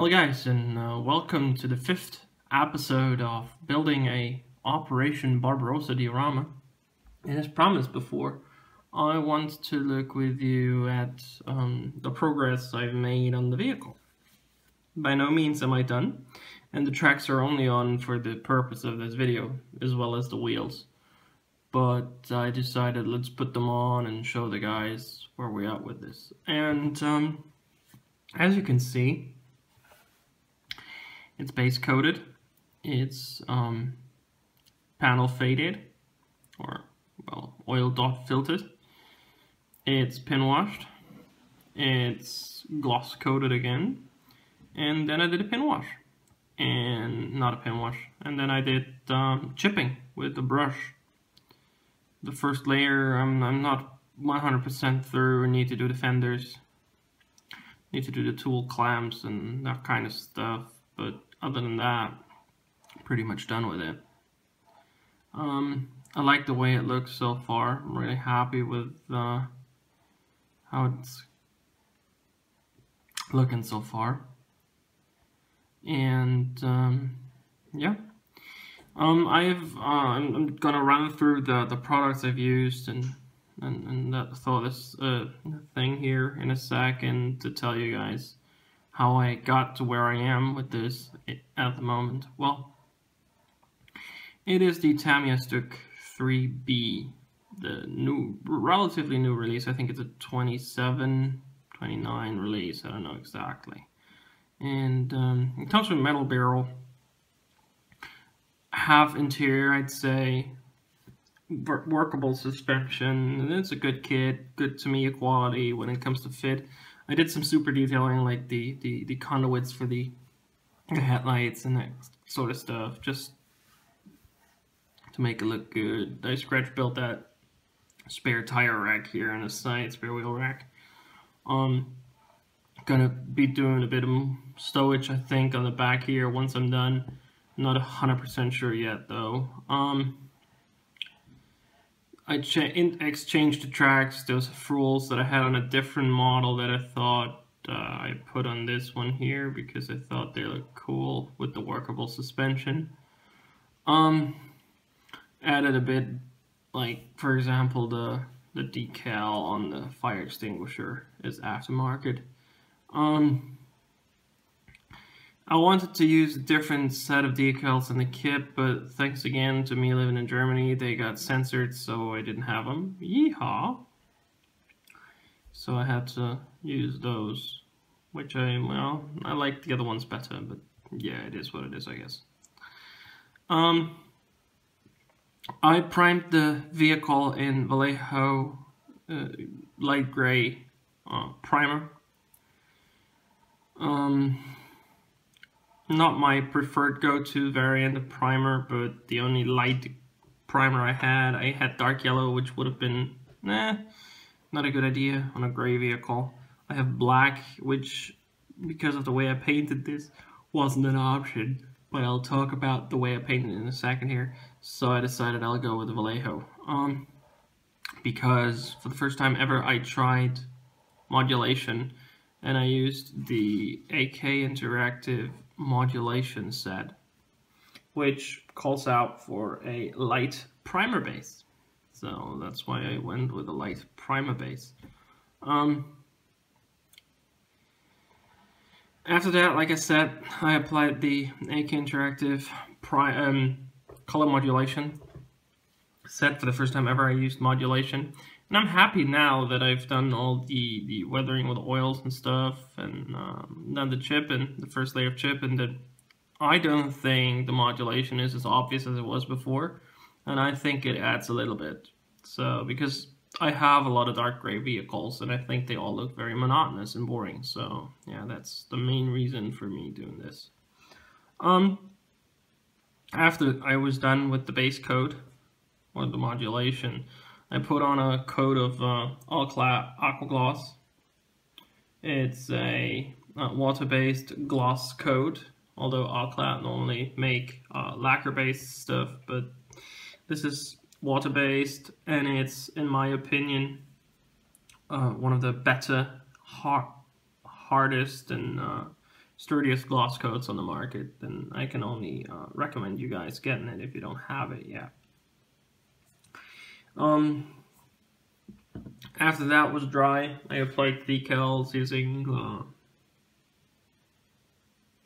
Hello guys, and welcome to the 5th episode of building a Operation Barbarossa diorama. And as promised before, I want to look with you at the progress I've made on the vehicle. By no means am I done, and the tracks are only on for the purpose of this video, as well as the wheels. But I decided let's put them on and show the guys where we're at with this. And as you can see, it's base coated, it's panel faded, or well, oil dot filtered, it's pin washed, it's gloss coated again, and then I did a pin wash, and not a pin wash, and then I did chipping with the brush. The first layer I'm not 100% through, need to do the fenders, need to do the tool clamps and that kind of stuff, but other than that, pretty much done with it. I like the way it looks so far. I'm really happy with how it's looking so far. And yeah, I'm gonna run through the products I've used and throw this thing here in a second to tell you guys how I got to where I am with this at the moment. Well, it is the Tamiya Stuck 3B, the relatively new release. I think it's a 27, 29 release, I don't know exactly. And it comes with a metal barrel, half interior, I'd say, workable suspension, and it's a good kit, good to me quality when it comes to fit. I did some super detailing, like the conduits for the headlights and that sort of stuff, just to make it look good. I scratch built that spare tire rack here on the side, spare wheel rack. Gonna be doing a bit of stowage, I think, on the back here once I'm done. Not 100% sure yet though. I exchanged the tracks. Those rules that I had on a different model that I thought I put on this one here because I thought they looked cool with the workable suspension. Added a bit, like for example the decal on the fire extinguisher is aftermarket. I wanted to use a different set of decals in the kit, but thanks again to me living in Germany, they got censored, so I didn't have them. Yeehaw! So I had to use those, which I like the other ones better, but yeah, it is what it is, I guess. I primed the vehicle in Vallejo light gray primer. Not my preferred go-to variant of primer, but the only light primer I had dark yellow, which would have been, not a good idea on a gray vehicle. I have black, which, because of the way I painted this, wasn't an option, but I'll talk about the way I painted it in a second here. So I decided I'll go with the Vallejo, because for the first time ever I tried modulation, and I used the AK Interactive modulation set, which calls out for a light primer base. So that's why I went with a light primer base. After that, like I said, I applied the AK Interactive color modulation set. For the first time ever I used modulation. And I'm happy now that I've done all the weathering with oils and stuff, and done the chip and the first layer of chip, and that I don't think the modulation is as obvious as it was before, and I think it adds a little bit. So, because I have a lot of dark gray vehicles, and I think they all look very monotonous and boring, so yeah, that's the main reason for me doing this. After I was done with the base coat, or the modulation, I put on a coat of Aqua Gloss. It's a water-based gloss coat, although Aqua normally make lacquer-based stuff, but this is water-based, and it's, in my opinion, one of the better, hardest, and sturdiest gloss coats on the market, then I can only recommend you guys getting it if you don't have it yet. After that was dry, I applied decals using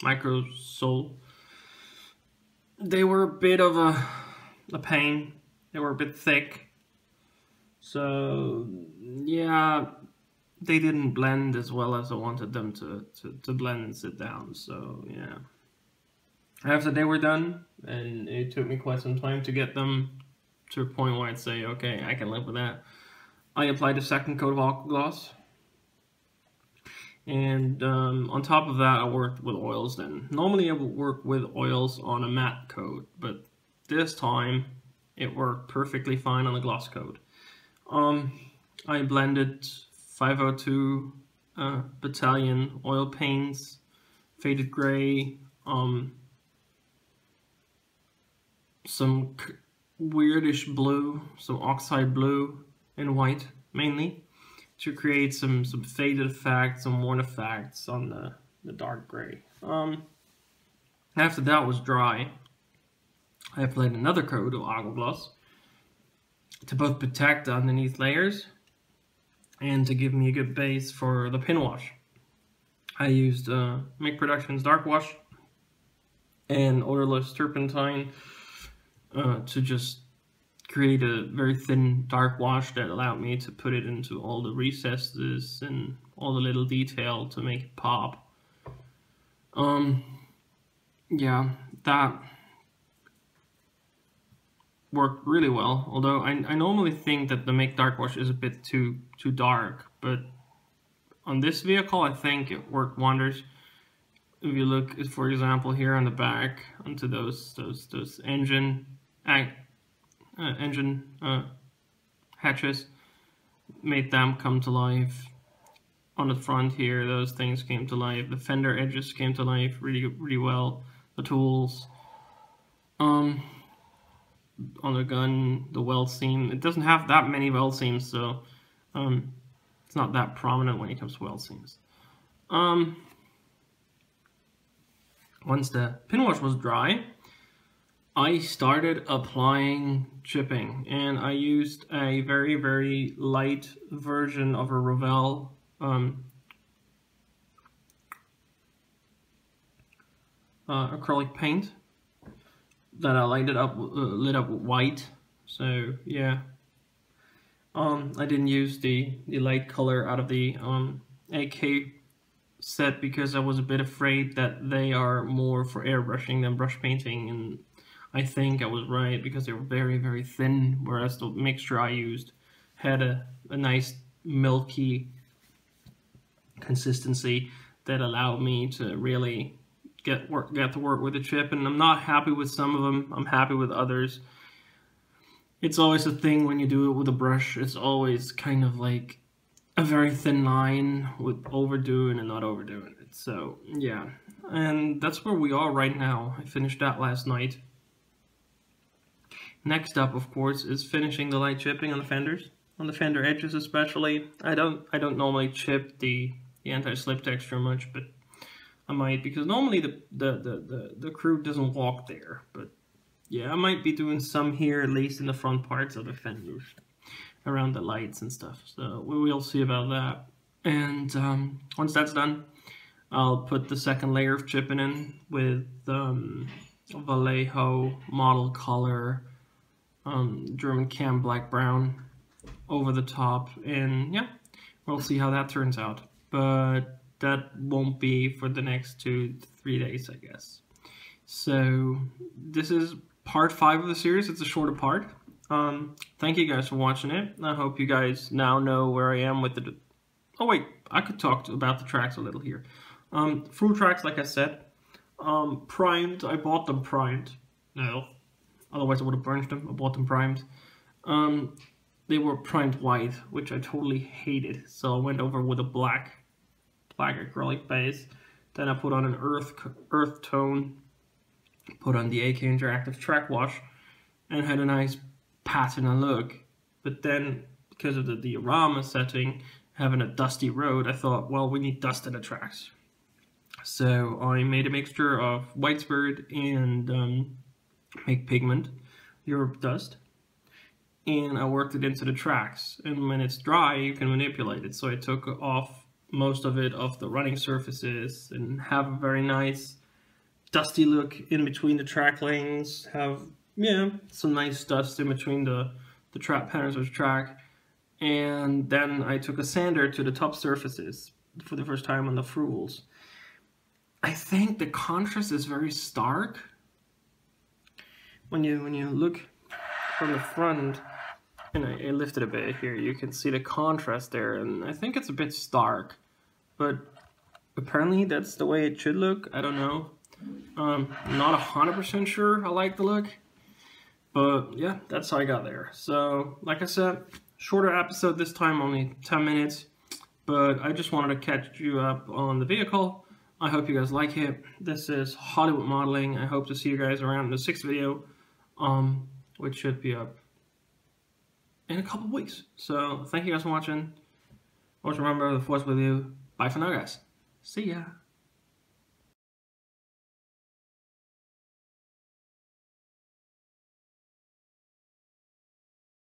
Micro Sol. They were a bit of a pain. They were a bit thick. So yeah, they didn't blend as well as I wanted them to blend and sit down. So yeah. After they were done, and it took me quite some time to get them to a point where I'd say, okay, I can live with that, I applied a second coat of aqua gloss. And on top of that, I worked with oils then. Normally I would work with oils on a matte coat, but this time it worked perfectly fine on a gloss coat. I blended 502 Battalion oil paints, faded gray, some weirdish blue, some oxide blue, and white mainly, to create some faded effects, some worn effects on the dark gray. After that was dry, I applied another coat of aqua gloss to both protect the underneath layers and to give me a good base for the pin wash. I used Make Productions Dark Wash and odorless turpentine to just create a very thin dark wash that allowed me to put it into all the recesses and all the little detail to make it pop. Yeah, that worked really well, although I normally think that the Make Dark Wash is a bit too dark, but on this vehicle I think it worked wonders. If you look, for example, here on the back onto those engine hatches, made them come to life. On the front here, those things came to life. The fender edges came to life really well. The tools, on the gun, the weld seam. It doesn't have that many weld seams, so it's not that prominent when it comes to weld seams. Once the pin wash was dry, I started applying chipping, and I used a very light version of a Revell acrylic paint that I lit up with white. So yeah, I didn't use the light color out of the AK set because I was a bit afraid that they are more for airbrushing than brush painting, and I think I was right because they were very thin, whereas the mixture I used had a nice milky consistency that allowed me to really get to work with the chip. And I'm not happy with some of them, I'm happy with others. It's always a thing when you do it with a brush, it's always kind of like a very thin line with overdoing and not overdoing it. So yeah, and that's where we are right now. I finished that last night. Next up, of course, is finishing the light chipping on the fenders, on the fender edges especially. I don't normally chip the anti-slip texture much, but I might, because normally the crew doesn't walk there. But yeah, I might be doing some here, at least in the front parts of the fenders, around the lights and stuff. So we'll see about that. And once that's done, I'll put the second layer of chipping in with Vallejo model color German cam black brown over the top, and yeah, we'll see how that turns out. But that won't be for the next 2 to 3 days, I guess. So this is part 5 of the series. It's a shorter part. Thank you guys for watching it. I hope you guys now know where I am with the... Oh wait, I could talk about the tracks a little here. Full tracks, like I said, primed. I bought them primed. No, otherwise I would have burnished them. I bought them primed. They were primed white, which I totally hated. So I went over with a black acrylic base. Then I put on an earth tone, put on the AK Interactive Track Wash, and had a nice patina look. But then, because of the Diorama setting, having a dusty road, I thought, well, we need dust in the tracks. So I made a mixture of white spirit and make pigment, Europe dust, and I worked it into the tracks. And when it's dry, you can manipulate it. So I took off most of it off the running surfaces and have a very nice dusty look in between the track lanes. Have, yeah, some nice dust in between the track patterns of the track. And then I took a sander to the top surfaces for the first time on the frules. I think the contrast is very stark. When you look from the front, and I lifted a bit here, you can see the contrast there, and I think it's a bit stark. But apparently that's the way it should look. I don't know. Not 100% sure I like the look. But yeah, that's how I got there. So, like I said, shorter episode this time, only 10 minutes. But I just wanted to catch you up on the vehicle. I hope you guys like it. This is Hollywood Modeling. I hope to see you guys around in the 6th video, which should be up in a couple weeks. So thank you guys for watching. Always remember, the force with you. Bye for now, guys. See ya.